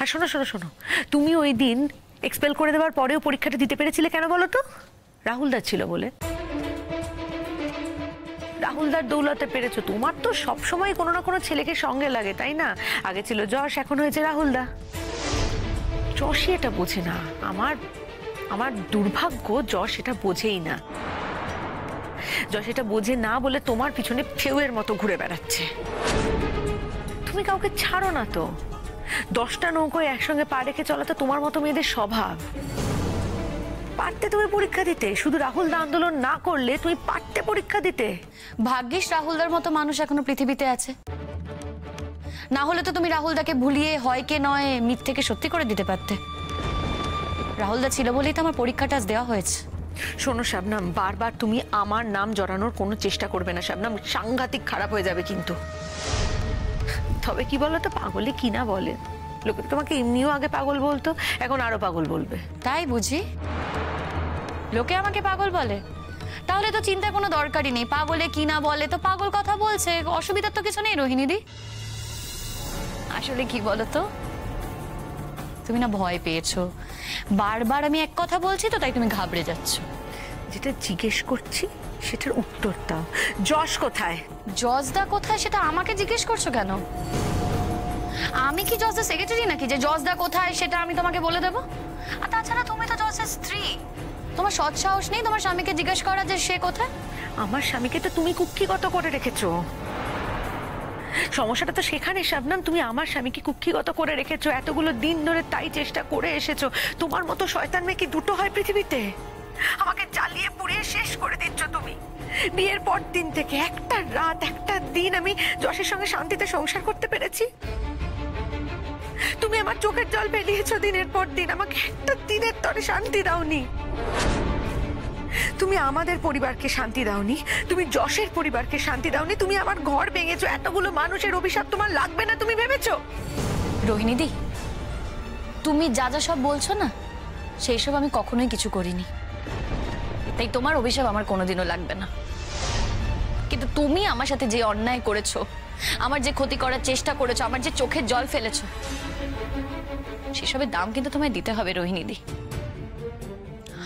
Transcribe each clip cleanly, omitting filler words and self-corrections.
আর শোনো শোনো শোনো, তুমি ওই দিন এক্সপেল করে দেওয়ার পরেও পরীক্ষাটা দিতে পেরেছিলে কেন বলো তো? রাহুলদার ছিল বলে। রাহুলদার দৌলতে পেরেছো। তোমার তো সবসময় কোনো না কোনো ছেলেকে সঙ্গে লাগে, তাই না? আগে ছিল যশ, এখন হয়েছে রাহুলদা। যশই এটা বোঝে না। আমার আমার দুর্ভাগ্য, যশ এটা বোঝেই না। যশ এটা বোঝে না বলে তোমার পিছনে ফেউয়ের মতো ঘুরে বেড়াচ্ছে। তুমি কাউকে ছাড়ো না তো। 10টা নৌকোয় একসঙ্গে পা রেখে চলা তো তোমার মতো মেয়েদের স্বভাব। পারতে তুমি পরীক্ষা দিতে, শুধু রাহুলদা আন্দোলন না করলে তুমি পারতে পরীক্ষা দিতে। ভাগ্যিস রাহুলদার মতো মানুষ এখনো পৃথিবীতে আছে, না হলে তো তুমি রাহুলদাকে ভুলিয়ে হয় কে নয় মিথ্যেকে সত্যি করে দিতে পারতে। রাহুলদা ছিল বলেই তো আমার পরীক্ষাটা দেওয়া হয়েছে। শোনো শাবনাম, বারবার তুমি আমার নাম জড়ানোর কোনো চেষ্টা করবে না শাবনাম, সাংঘাতিক খারাপ হয়ে যাবে কিন্তু। তবে কি বলো তো, পাগলে কি না বলে। লোকে তোমাকে এমনিও আগে পাগল বলতো, এখন আরো পাগল বলবে। তাই বুঝি লোকে আমাকে পাগল বলে? তাহলে তো চিন্তার কোনো দরকারই নেই। পাগলে কি না বলে, তো পাগল কথা বলছে, অসুবিধার তো কিছু নেই রোহিণীদি। আসলে কি বলো তো, তুমি না ভয় পেয়েছো। বারবার আমি এক কথা বলছি তো, তাই তুমি ঘাবড়ে যাচ্ছ। যেটা জিজ্ঞেস করছি সেটার উত্তর দাও। যশ কোথায়? জজদা কোথায় সেটা আমাকে জিজ্ঞেস করছো কেন? আমি কি জজদা সেক্রেটারি নাকি যে জজদা কোথায় সেটা আমি তোমাকে বলে দেবো? আর তাছাড়া তুমি তো জজের স্ত্রী, তোমার সৎ সাহস নেই তোমার স্বামীকে জিজ্ঞেস করা যে সে কোথায়? আমার স্বামীকে তো তুমি কুক্ষিগত করে রেখেছো। সমস্যাটা তো সেখানে শাবনাম, তুমি আমার স্বামীকে কুক্ষিগত করে রেখেছো। এতগুলো দিন ধরে তাই চেষ্টা করে এসেছো। তোমার মতো শয়তান মেয়ে কি দুটো হয় পৃথিবীতে? আমাকে জ্বালিয়ে পুড়িয়ে শেষ করে দিচ্ছ তুমি। বিয়ের পর দিন থেকে একটা রাত একটা দিন আমি যশের সঙ্গে শান্তিতে সংসার করতে পেরেছি। তুমি আমার চোখের জল ফেলিয়েছো দিনের পর দিন, আমাকে একটা দিনের তরে শান্তি দাওনি। তুমি আমাদের পরিবারকে শান্তি দাওনি, তুমি যশের পরিবারকে শান্তি দাওনি, তুমি আমার ঘর ভেঙেছো। এতগুলো মানুষের অভিশাপ তোমার লাগবে না তুমি ভেবেছো? রোহিণীদি, তুমি যা যা সব বলছো না, সেই সব আমি কখনোই কিছু করিনি, তাই তোমার অভিশাপ আমার কোনোদিনও লাগবে না। কিন্তু তুমি আমার সাথে যে অন্যায় করেছো, আমার যে ক্ষতি করার চেষ্টা করেছো, আমার যে চোখের জল ফেলেছো, সেসবের দাম কিন্তু তোমায় দিতে হবে রোহিণীদি।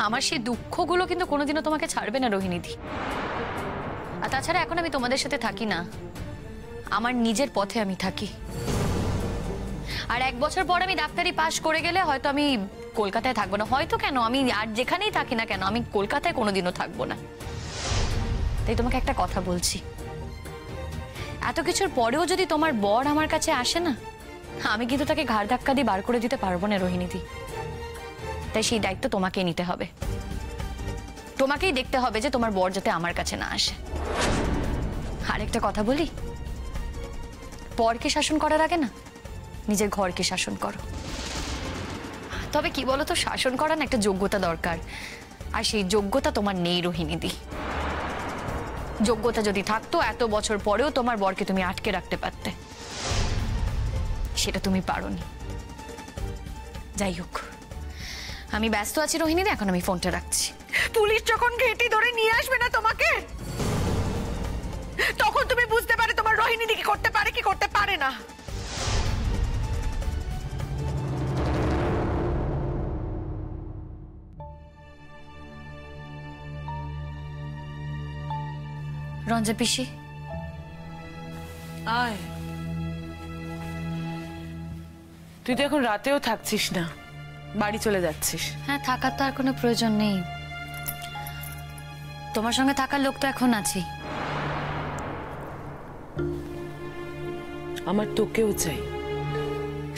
আমার সেই দুঃখগুলো কিন্তু কোনোদিনও তোমাকে ছাড়বে না রোহিণীদি। আর তাছাড়া এখন আমি তোমাদের সাথে থাকি না, আমার নিজের পথে আমি থাকি। আর 1 বছর পর আমি ডাক্তারি পাশ করে গেলে হয়তো আমি কলকাতায় থাকবো না। হয়তো কেন, আমি আর যেখানেই থাকি না কেন আমি কলকাতায় কোনোদিনও থাকবো না। তাই তোমাকে একটা কথা বলছি, এত কিছুর পরেও যদি তোমার বর আমার কাছে আসে না, আমি কিন্তু তাকে ঘাড় ধাক্কা দিয়ে বার করে দিতে পারবো না রোহিণীদি। তাই সেই দায়িত্ব তোমাকেই নিতে হবে। তোমাকেই দেখতে হবে যে তোমার বর যাতে আমার কাছে না আসে। আরেকটা কথা বলি, পরকে শাসন করার আগে না নিজের ঘরকে শাসন করো। তবে কি বলো তো, শাসন করার না একটা যোগ্যতা দরকার, আর সেই যোগ্যতা তোমার নেই রোহিণীদি। যোগ্যতা যদি থাকতো এত বছর পরেও তোমার বরকে তুমি আটকে রাখতে পারতে, সেটা তুমি পারোনি। যাই হোক, আমি ব্যস্ত আছি রোহিণীদি, এখন আমি ফোনটা রাখছি। পুলিশ যখন ঘেঁটি ধরে নিয়ে আসবে না তোমাকে, তখন তুমি বুঝতে পারে তোমার রোহিণীদি কি করতে পারে কি করতে পারে না। রঞ্জা পিসি, আয়। তুই তো এখন রাতেও থাকছিস না, বাড়ি চলে যাচ্ছিস? হ্যাঁ, থাকার তো আর কোনো প্রয়োজন নেই। তোমার সঙ্গে থাকার লোক তো এখন আছি। আমার তোকেও চাই।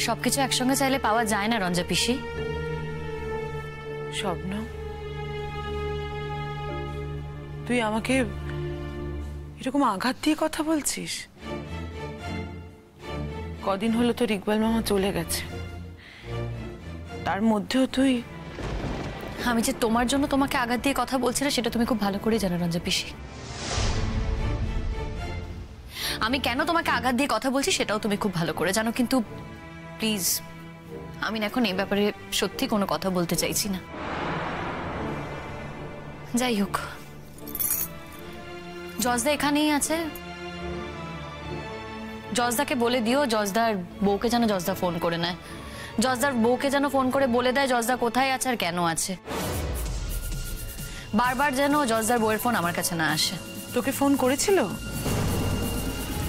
সবকিছু একসঙ্গে চাইলে পাওয়া যায় না রঞ্জা পিসি। স্বপ্ন, তুই আমাকে এরকম আঘাত দিয়ে কথা বলছিস? কদিন হলো তো ইকবাল মামা চলে গেছে, তার মধ্যেও তুই। আমি যে তোমার জন্য তোমাকে আঘাত দিয়ে কথা বলছি না সেটা তুমি খুব ভালো করে জানো রঞ্জা পিসি। আমি কেন তোমাকে আঘাত দিয়ে কথা বলছি সেটাও তুমি খুব ভালো করে জানো। কিন্তু প্লিজ, আমি এখন এই ব্যাপারে সত্যি কোনো কথা বলতে চাইছি না। যাই হোক, জজদা এখানেই আছে, জজদাকে বলে দিও জজদার বউকে যেন জজদা ফোন করে নেয়, জজদার বউকে যেন ফোন করে বলে দেয় জজদা কোথায় আছে আর কেন আছে। বারবার যেন জজদার বউয়ের ফোন আমার কাছে না আসে। তোকে ফোন করেছিল?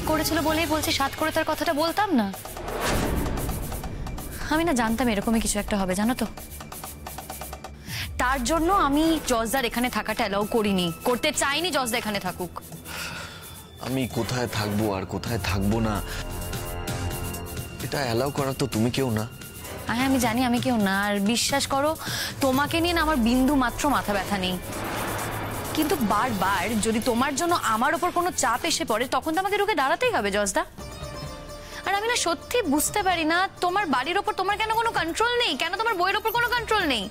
করেছিল বলেই বলছি, সাত করে তার কথাটা বলতাম না। আমি না জানতাম এরকমই কিছু একটা হবে, জানো তো। তার জন্য আমি জজদার এখানে থাকাটা অ্যালাউ করিনি, করতে চাইনি জজদা এখানে থাকুক। আমি কোথায় থাকবো আর কোথায় থাকবো না এটা অ্যালাউ করার তো তুমি কেউ না। হ্যাঁ আমি জানি আমি কেউ না, আর বিশ্বাস করো তোমাকে নিয়ে না আমার বিন্দু মাত্র মাথা ব্যথা নেই। কিন্তু বারবার যদি তোমার জন্য আমার ওপর কোনো চাপ এসে পড়ে তখন তো আমাকে রুখে দাঁড়াতেই হবে জজদা। আর আমি না সত্যি বুঝতে পারি না তোমার বাড়ির ওপর তোমার কেন কোনো কন্ট্রোল নেই, কেন তোমার বউয়ের ওপর কোনো কন্ট্রোল নেই,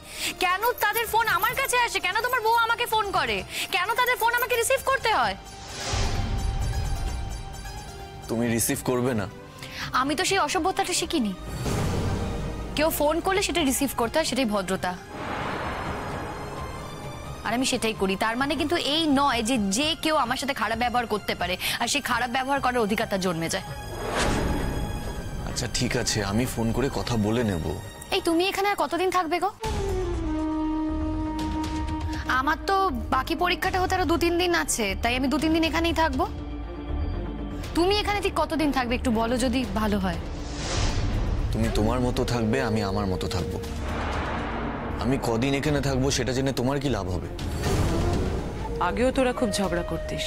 কেন তাদের ফোন আমার কাছে আসে, কেন তোমার বউ আমাকে ফোন করে, কেন তাদের ফোন আমাকে রিসিভ করতে হয়। তুমি রিসিভ করবে না? আমি তো সেই অসভ্যতাটা শিখিনি। কেউ ফোন করলে সেটা রিসিভ করতে হয়, সেটাই ভদ্রতা। আর আমি সেটাই করি। তার মানে কিন্তু এই নয় যে যে কেউ আমার সাথে খারাপ ব্যবহার করতে পারে আর সেই খারাপ ব্যবহার করার অধিকার তার জন্মে যায়। আচ্ছা ঠিক আছে, আমি ফোন করে কথা বলে নেব। এই তুমি এখানে আর কতদিন থাকবে গো? আমার তো বাকি পরীক্ষাটা হতে আরো 2-3 দিন আছে, তাই আমি 2-3 দিন এখানেই থাকবো। তুমি এখানে ঠিক কতদিন থাকবে একটু বলো, যদি ভালো হয়। তুমি তোমার মতো থাকবে, আমি আমার মতো থাকবো। আমি কদিন এখানে থাকবো সেটা জেনে তোমার কি লাভ হবে? আগেও তোরা খুব ঝগড়া করতিস,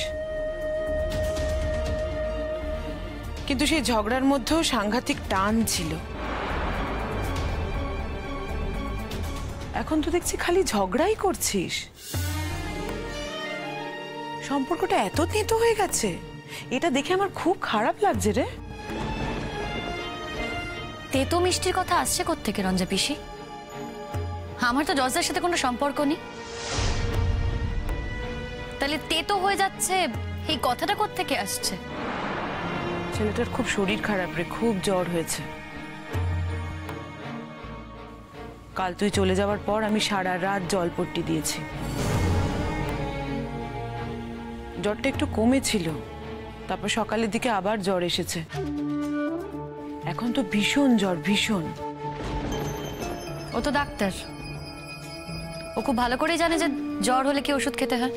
কিন্তু সেই ঝগড়ার মধ্যেও সাংঘাতিক টান ছিল। এখন তো দেখছি খালি ঝগড়াই করছিস। সম্পর্কটা এত তেতো হয়ে গেছে, এটা দেখে আমার খুব খারাপ লাগছে রে। তেতো মিষ্টির কথা আসছে কোত্থেকে রঞ্জা পিসি? আমার তো জজদার সাথে কোনো সম্পর্ক নেই, তাহলে তেতো হয়ে যাচ্ছে এই কথাটা কোত্থেকে আসছে? ছেলেটার খুব শরীর খারাপ রে, খুব জ্বর হয়েছে। কাল তুই চলে যাওয়ার পর আমি সারা রাত জলপট্টি দিয়েছি। জ্বরটা একটু কমেছিল, তারপর সকালের দিকে আবার জ্বর এসেছে। এখন তো ভীষণ জ্বর, ভীষণ। ও তো ডাক্তার, ও খুব ভালো করেই জানে যে জ্বর হলে কি ওষুধ খেতে হয়।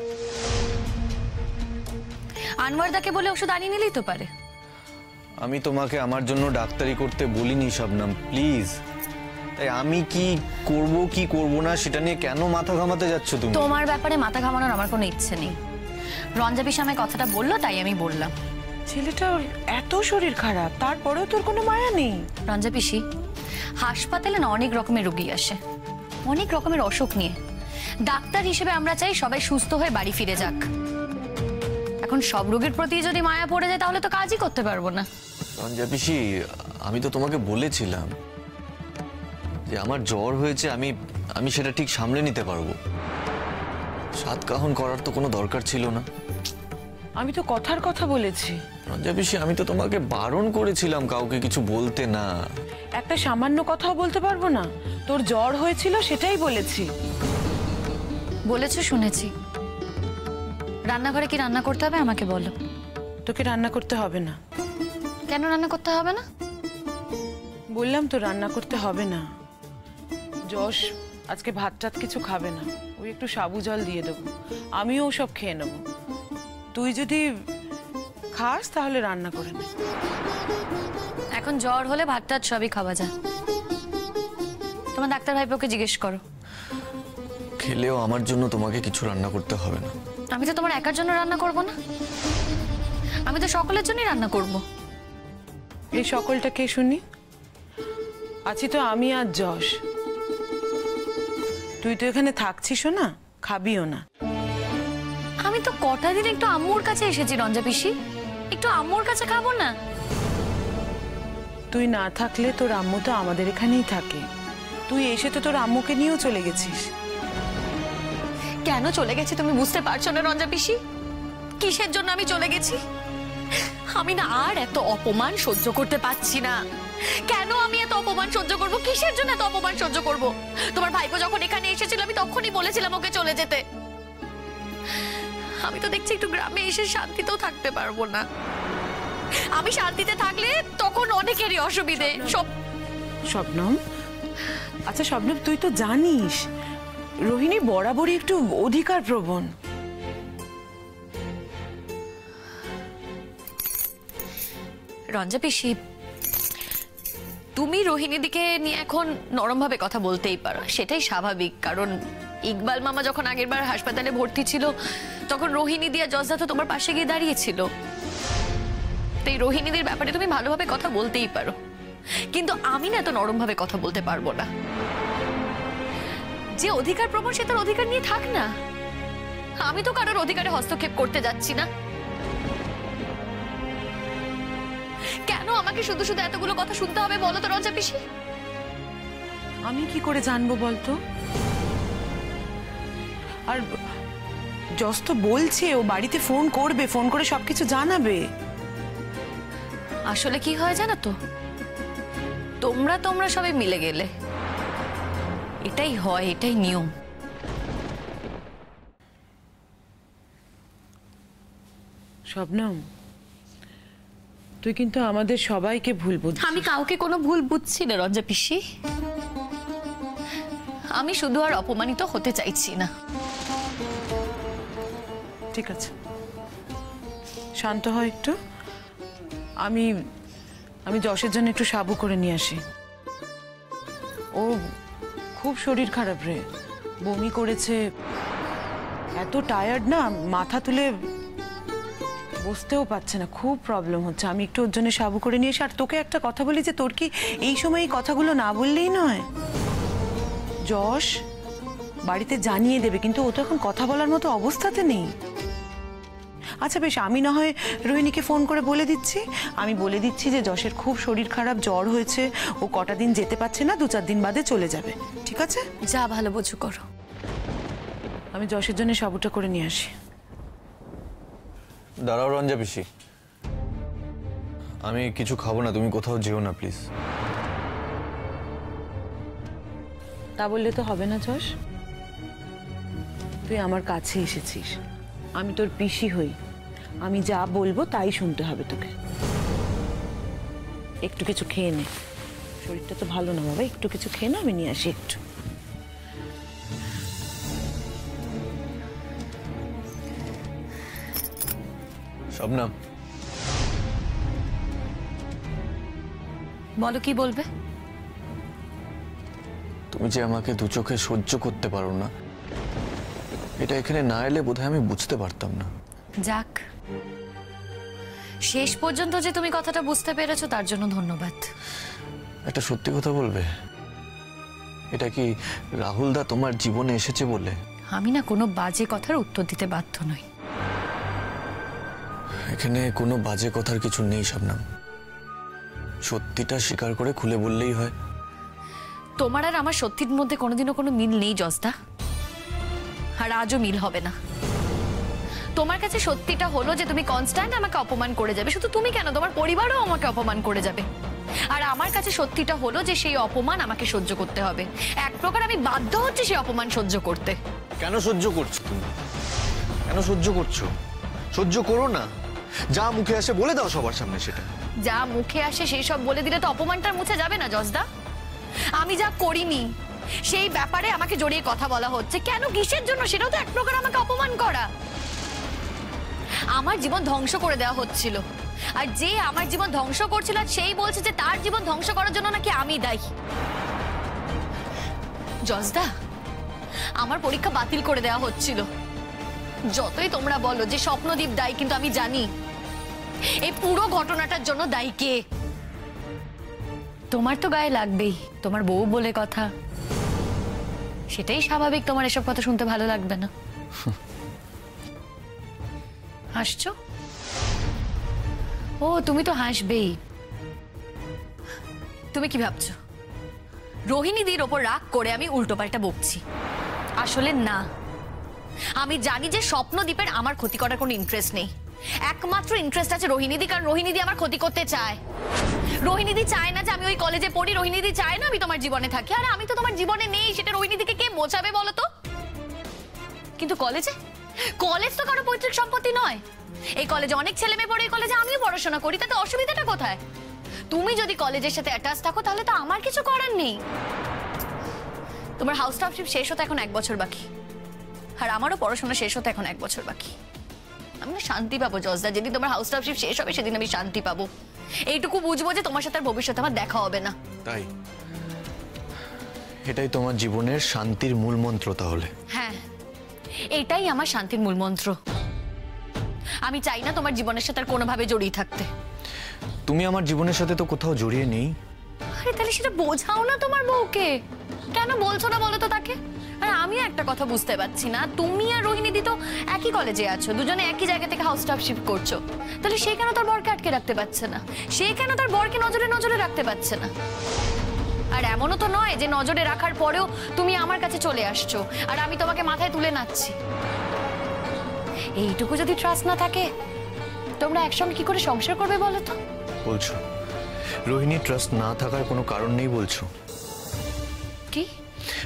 আনোয়ারদাকে বলে ওষুধ আনিয়ে নিলেই তো পারে। আমি তোমাকে আমার জন্য ডাক্তারি করতে বলিনি শবনম, প্লিজ। তাই আমি কি করব কি করব না সেটা নিয়ে কেন মাথা ঘামাতে যাচ্ছ তুমি? তোমার ব্যাপারে মাথা ঘামানোর আমার কোনো ইচ্ছে নেই। রঞ্জা পিসি আমায় কথাটা বললো তাই আমি বললাম। ছেলেটার এত শরীর খারাপ, তারপরেও তোর কোনো মায়া নেই? রঞ্জা পিসি, হাসপাতালে না অনেক রকমের রোগী আসে, অনেক রকমের অসুখ নিয়ে। ডাক্তার হিসেবে আমরা চাই সবাই সুস্থ হয়ে বাড়ি ফিরে যাক। এখন সব রোগীর প্রতি যদি মায়া পড়ে যায় তাহলে তো কাজই করতে পারবো না। রঞ্জা পিসি, আমি তো তোমাকে বলেছিলাম যে আমার জ্বর হয়েছে, আমি সেটা ঠিক সামলে নিতে পারবো। সাত কাহন করার তো কোনো দরকার ছিল না। আমি তো কথার কথা বলেছি। রঞ্জা পিসি, আমি তো তোমাকে বারণ করেছিলাম কাউকে কিছু বলতে না। একটা সামান্য কথাও বলতে পারবো না? তোর জ্বর হয়েছিল সেটাই বলেছি। বলেছো শুনেছি। রান্নাঘরে কি রান্না করতে হবে আমাকে বলো। তোকে রান্না করতে হবে না। কেন রান্না করতে হবে না? বললাম তো রান্না করতে হবে না। যশ আজকে ভাত টাত কিছু খাবে না, ওই একটু সাবু জল দিয়ে দেবো, আমিও সব খেয়ে নেবো। তুই যদি খাস তাহলে রান্না করে নে। এখন জ্বর হলে ভাত টাত সবই খাওয়া যায়। তোমার ডাক্তার ভাইপোকে জিজ্ঞেস করো। খেলেও আমার জন্য তোমাকে কিছু রান্না করতে হবে না। আমি তো তোমার একার জন্য রান্না করব না, আমি তো সকলের জন্যই রান্না করব। এই সকলটা কে শুনি? আছি তো আমি আর যশ। তুই তো এখানে থাকছিস না, খাবিও না। আমি তো কটা দিন একটু আম্মুর কাছে এসেছি রঞ্জা পিসি, একটু আম্মুর কাছে খাবো না? তুই না থাকলে তোর আম্মু তো আমাদের এখানেই থাকে। তুই এসে তো তোর আম্মুকে নিয়েও চলে গেছিস। কেন চলে গেছি তুমি বুঝতে পারছো না রঞ্জা পিসি? কিসের জন্য আমি চলে গেছি? আমি না আর এত অপমান সহ্য করতে পারছি না। কেন আমি এত অপমান সহ্য করব? কিসের জন্য এত অপমান সহ্য করব? তোমার ভাইপো যখন এখানে এসেছিল আমি তখনই বলেছিলাম ওকে চলে যেতে। আমি তো দেখছি একটু গ্রামে এসে শান্তিতেও থাকতে পারবো না। আমি শান্তিতে থাকলে তখন অনেকেরই অসুবিধে। শবনম, আচ্ছা শবনম, তুই তো জানিস রোহিণী বরাবরই একটু অধিকার প্রবণ। রঞ্জা পিসি, তুমি রোহিণী দিকে নিয়ে এখন নরমভাবে কথা বলতেই পারো, সেটাই স্বাভাবিক। কারণ ইকবাল মামা যখন আগেরবার হাসপাতালে ভর্তি ছিল তখন রোহিণী দিয়া জজদা তো তোমার পাশে গিয়ে দাঁড়িয়েছিল। তাই রোহিণীদের ব্যাপারে তুমি ভালোভাবে কথা বলতেই পারো, কিন্তু আমি না এত নরমভাবে কথা বলতে পারবো না। যে অধিকার প্রবণ সে তার অধিকার নিয়ে থাক না, আমি তো কারোর অধিকারে হস্তক্ষেপ করতে যাচ্ছি না। কেন আমাকে শুধু শুধু এতগুলো কথা শুনতে হবে বলো তো রঞ্জা পিসি? আমি কি করে জানবো বলতো? আর জস তো বলছে ও বাড়িতে ফোন করবে, ফোন করে সবকিছু জানাবে। আসলে কি হয় জানো তো, তোমরা তোমরা সবাই মিলে গেলে এটাই হয়, এটাই নিয়ম। শবনম, তুই কিন্তু আমাদের সবাইকে ভুল বুঝছিস। আমি কাউকে কোনো ভুল বুঝছি না রঞ্জা পিসি, আমি শুধু আর অপমানিত হতে চাইছি না। ঠিক আছে, শান্ত হয় একটু। আমি আমি যশের জন্য একটু সাবু করে নিয়ে আসি। ও খুব শরীর খারাপ রে, বমি করেছে, এত টায়ার্ড না, মাথা তুলে বসতেও পারছে না, খুব প্রবলেম হচ্ছে। আমি একটু ওর জন্য সাবু করে নিয়ে এসে। আর তোকে একটা কথা বলি যে তোর কি এই সময় এই কথাগুলো না বললেই নয়? যশ বাড়িতে জানিয়ে দেবে, কিন্তু ও তো এখন কথা বলার মতো অবস্থাতে নেই। আচ্ছা বেশ, আমি না হয় রোহিণীকে ফোন করে বলে দিচ্ছি। আমি বলে দিচ্ছি যে যশের খুব শরীর খারাপ, জ্বর হয়েছে, ও কটা দিন যেতে পারছে না, 2-4 দিন বাদে চলে যাবে। ঠিক আছে? যা ভালো বোঝো করো। আমি যশের জন্য সাবুটা করে নিয়ে আসি। দাঁড়াও রঞ্জা পিসি, আমি কিছু খাবো না, তুমি কোথাও যেও না প্লিজ। তা বললে তো হবে না যশ, তুই আমার কাছে এসেছিস, আমি তোর পিসি হই, আমি যা বলবো তাই শুনতে হবে তোকে। একটু কিছু খেয়ে নে, শরীরটা তো ভালো না বাবা, একটু কিছু খেয়ে না, আমি নিয়ে আসি একটু। শবনম, বলো কি বলবে? তুমি যে আমাকে দু চোখে সহ্য করতে পারো না, এটা এখানে না এলে বোধহয় আমি বুঝতে পারতাম না। যাক, শেষ পর্যন্ত যে তুমি কথাটা বুঝতে পেরেছো তার জন্য ধন্যবাদ। একটা সত্যি কথা বলবে, এটা কি রাহুল দা তোমার জীবনে এসেছে বলে? আমি না কোনো বাজে কথার উত্তর দিতে বাধ্য নই। এখানে কোনো বাজে কথার কিছু নেই শবনম, সত্যিটা স্বীকার করে খুলে বললেই হয়। তোমার আর আমার সত্যির মধ্যে কোনোদিনও কোনো মিল নেই জজদা, আর আজও মিল হবে না। তোমার কাছে সত্যিটা হলো যে তুমি কনস্ট্যান্ট আমাকে অপমান করে যাবে, শুধু তুমি কেন, তোমার পরিবারও আমাকে অপমান করে যাবে। আর আমার কাছে সত্যিটা হলো যে সেই অপমান আমাকে সহ্য করতে হবে। এক প্রকার আমি বাধ্য হচ্ছি সেই অপমান সহ্য করতে। কেন সহ্য করছো তুমি? কেন সহ্য করছো? সহ্য করো না, যা মুখে আসে বলে দাও সবার সামনে সেটা। যা মুখে আসে সেই সব বলে দিলে তো অপমানটা মুছে যাবে না জজদা। আমি যা করিনি সেই ব্যাপারে আমাকে জড়িয়ে কথা বলা হচ্ছে, কেন, কিসের জন্য? সেটাও তো এক প্রকার আমাকে অপমান করা। আমার জীবন ধ্বংস করে দেওয়া হচ্ছিল, আর যে আমার জীবন ধ্বংস করছিল সেই বলছে যে তার জীবন ধ্বংস করার জন্য নাকি আমি দায়ী। জজদা, আমার পরীক্ষা বাতিল করে দেওয়া হচ্ছিল। যতই তোমরা বলো যে স্বপ্নদীপ দায়ী, কিন্তু আমি জানি এই পুরো ঘটনাটার জন্য দায়ী কে। তোমার তো গায়ে লাগবেই, তোমার বউ বলে কথা, সেটাই স্বাভাবিক তোমার এসব কথা শুনতে ভালো লাগবে না। হাসছো? ও তুমি তো হাসবেই। তুমি কি ভাবছো রোহিণীদির ওপর রাগ করে আমি উল্টোপাল্টা বকছি? আসলে না, আমি জানি যে স্বপ্নদীপের আমার ক্ষতি করার কোনো ইন্টারেস্ট নেই। একমাত্র ইন্টারেস্ট আছে রোহিণীদি, কারণ রোহিণীদি আমার ক্ষতি করতে চায়। রোহিণীদি চায় না যে আমি ওই কলেজে পড়ি, রোহিণীদি চায় না আমি তোমার জীবনে থাকি। আরে আমি তো তোমার জীবনে নেই, সেটা রোহিণীদিকে কে বোঝাবে বলো তো? কিন্তু কলেজে, কলেজ তো কারো পৈতৃক সম্পত্তি নয়। এই কলেজে অনেক ছেলে মেয়ে পড়ে, এই কলেজে আমিও পড়াশোনা করি, তাতে অসুবিধাটা কোথায়? তুমি যদি কলেজের সাথে অ্যাটাচ থাকো তাহলে তো আমার কিছু করার নেই। তোমার হাউস স্টাফশিপ শেষ হতে এখন 1 বছর বাকি, আর আমারও পড়াশোনা শেষ হতে এখন 1 বছর বাকি। আমি না শান্তি পাবো জজদা, যেদিন তোমার হাউস স্টাফশিপ শেষ হবে সেদিন আমি শান্তি পাবো। এইটুকু বুঝবো যে তোমার সাথে আর ভবিষ্যতে আমার দেখা হবে না। তাই এটাই তোমার জীবনের শান্তির মূল মন্ত্র তাহলে? হ্যাঁ, এটাই আমার শান্তির মূল মন্ত্র। আমি চাই না তোমার জীবনের সাথে আর কোনোভাবে জড়িয়ে থাকতে। তুমি আমার জীবনের সাথে তো কোথাও জড়িয়ে নেই। আরে তাহলে সেটা বোঝাও না তোমার বউকে, কেন বলছো না বলো তো তাকে? আর আমি একটা কথা বুঝতে পারছি না, তুমি আর রোহিণীদি তো একই কলেজে আছো, দুজনে একই জায়গা থেকে হাউস স্টাফশিপ করছো, তাহলে সে কেন তার বরকে আটকে রাখতে পারছে না? সে কেন তার বরকে নজরে নজরে রাখতে পারছে না? আর এমনও তো নয় যে নজরে রাখার পরেও তুমি আমার কাছে চলে আসছো আর আমি তোমাকে মাথায় তুলে নাচছি। এইটুকু যদি ট্রাস্ট না থাকে, তোমরা একসঙ্গে কি করে সংসার করবে বলো তো? বলছো রোহিণী ট্রাস্ট না থাকার কোনো কারণ নেই বলছো? কি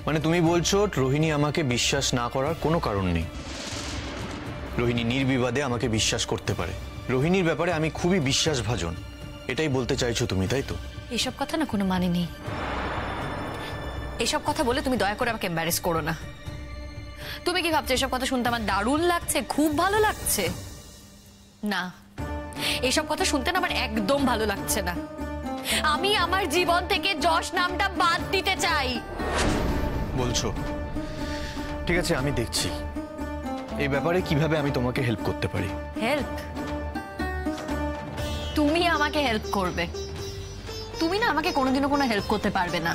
মানে তুমি বলছো রোহিণী আমাকে বিশ্বাস না করার কোনো কারণ নেই? রোহিণী নির্বিবাদে আমাকে বিশ্বাস করতে পারে, রোহিণীর ব্যাপারে আমি খুবই বিশ্বাসভাজন, এটাই বলতে চাইছো তুমি, তাই তো? এসব কথা না কোনো মানে নেই। এসব কথা বলে তুমি দয়া করে আমাকে এম্বারেস করো না। তুমি কি ভাবছো এসব কথা শুনতে আমার দারুণ লাগছে, খুব ভালো লাগছে? না, এসব কথা শুনতে না আমার একদম ভালো লাগছে না। আমি আমার জীবন থেকে যশ নামটা বাদ দিতে চাই। বলছো? ঠিক আছে, আমি দেখছি এই ব্যাপারে কিভাবে আমি তোমাকে হেল্প করতে পারি। হেল্প? তুমি আমাকে হেল্প করবে? তুমি না আমাকে কোনোদিনও কোনো হেল্প করতে পারবে না।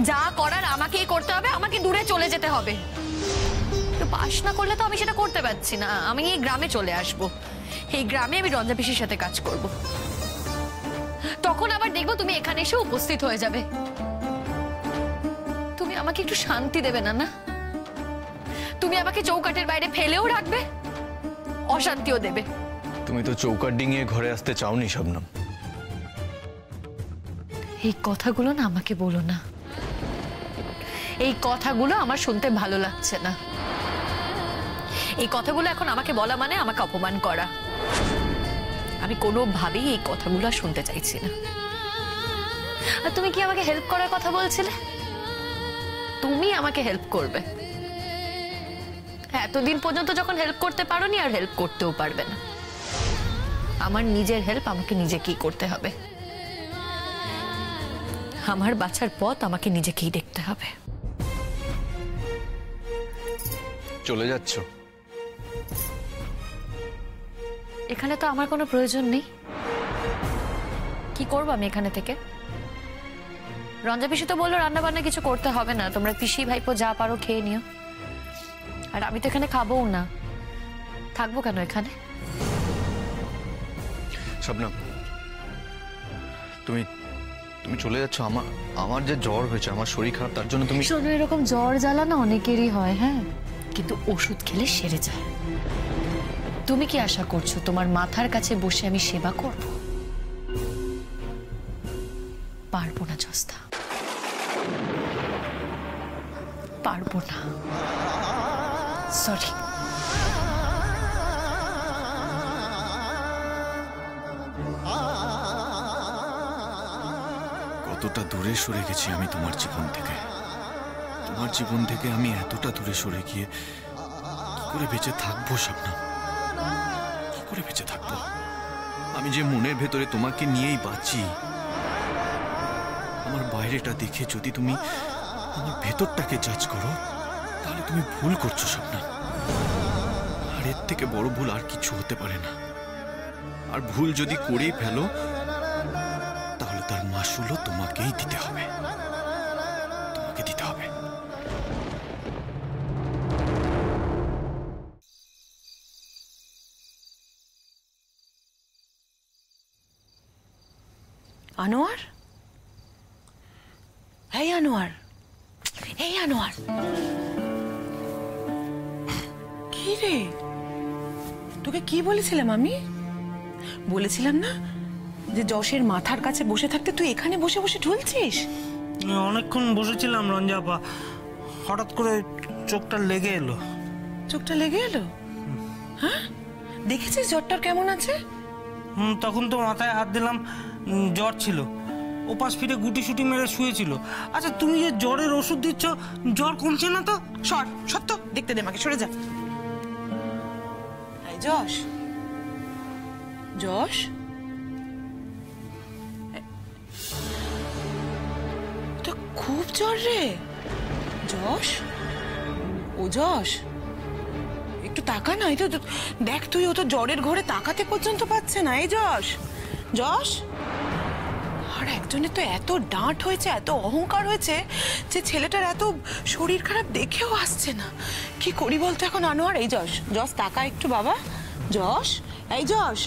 যা করার আমাকেই করতে হবে, আমাকে দূরে চলে যেতে হবে। তো পাস না করলে তো আমি সেটা করতে পারছি না। আমি এই গ্রামে চলে আসব, এই গ্রামে আমি রঞ্জা পিসির সাথে কাজ করব। তখন আবার দেখবো তুমি এখানে এসে উপস্থিত হয়ে যাবে। তুমি আমাকে একটু শান্তি দেবে না? না, তুমি আমাকে চৌকাঠের বাইরে ফেলেও রাখবে, অশান্তিও দেবে। তুমি তো চৌকাঠ ডিঙিয়ে ঘরে আসতে চাওনি শবনম। এই কথাগুলো না আমাকে বলো না, এই কথাগুলো আমার শুনতে ভালো লাগছে না। এই কথাগুলো এখন আমাকে বলা মানে আমাকে অপমান করা। আমি কোনোভাবেই এই কথাগুলো আর শুনতে চাইছি না। আর তুমি কি আমাকে হেল্প করার কথা বলছিলে? তুমি আমাকে হেল্প করবে। এতদিন পর্যন্ত যখন হেল্প করতে পারোনি, আর হেল্প করতেও পারবে না। আমার নিজের হেল্প আমাকে নিজেকেই করতে হবে। আমার বাঁচার পথ আমাকে নিজেকেই দেখতে হবে। চলে যাচ্ছ? এখানে তো আমার কোনো প্রয়োজন নেই। কি করবো আমি এখানে থেকে? রঞ্জা পিসি তো বললো রান্না বান্না কিছু করতে হবে না, তোমরা পিসি ভাইপো যা পারো খেয়ে নিও। আর আমি তো এখানে খাবোও না, থাকবো কেন এখানে? শবনম, তুমি তুমি চলে যাচ্ছ? আমার যে জ্বর হয়েছে, আমার শরীর খারাপ, তার জন্য তুমি? শোনো, এরকম জ্বর জ্বালা না অনেকেরই হয়, হ্যাঁ, কিন্তু ওষুধ খেলে সেরে যায়। তুমি কি আশা করছো তোমার মাথার কাছে বসে আমি সেবা করব? পারবো না জস্তা, পারবো না। সরি। কতটা দূরে সরে গেছি আমি তোমার জীবন থেকে। তোমার জীবন থেকে আমি এতটা দূরে সরে গিয়ে কি করে বেঁচে থাকবো শবনম? কি করে বেঁচে থাকবো? আমি যে মনের ভেতরে তোমাকে নিয়েই বাঁচি, আমার বাইরেটা দেখে যদি তুমি আমার ভেতরটাকে জাজ করো, তাহলে তুমি ভুল করছো শবনম। আর এর থেকে বড় ভুল আর কিছু হতে পারে না। আর ভুল যদি করেই ফেলো, তাহলে তার মাসুলও তোমাকেই দিতে হবে, তোমাকে দিতে হবে। আনোয়ার, এই আনোয়ার, এই আনোয়ার, কি রে? তোকে কি বলেছিলাম আমি? বলেছিলাম না যে যশের মাথার কাছে বসে থাকতে তুই এখানে বসে বসে ঢুলছিস? অনেকক্ষণ বসেছিলাম রঞ্জা আপা, হঠাৎ করে চোখটা লেগে এলো। চোখটা লেগে এলো? হ্যাঁ, দেখেছিস জ্বরটার কেমন আছে? তখন তো মাথায় হাত দিলাম, জ্বর ছিল। ওপাশ ফিরে গুটি সুটি মেরে শুয়েছিল। আচ্ছা তুমি যে জ্বরের ওষুধ দিচ্ছ, জ্বর কমছে না তো? সত্য দেখতে দে আমাকে, সরে যা। এই যশ, যশ, তো খুব জ্বর রে যশ। ও যশ, একটু তাকা না। এই তো দেখ তুই, ও তো জ্বরের ঘরে তাকাতে পর্যন্ত পাচ্ছে না। এই যশ, যশ। আর একজনের তো এত ডাঁট হয়েছে, এত অহংকার হয়েছে যে ছেলেটার এত শরীর খারাপ দেখেও আসছে না। কি করি বলতো এখন আনোয়ার? এই যশ, যশ তাকা একটু বাবা। যশ, এই যশ।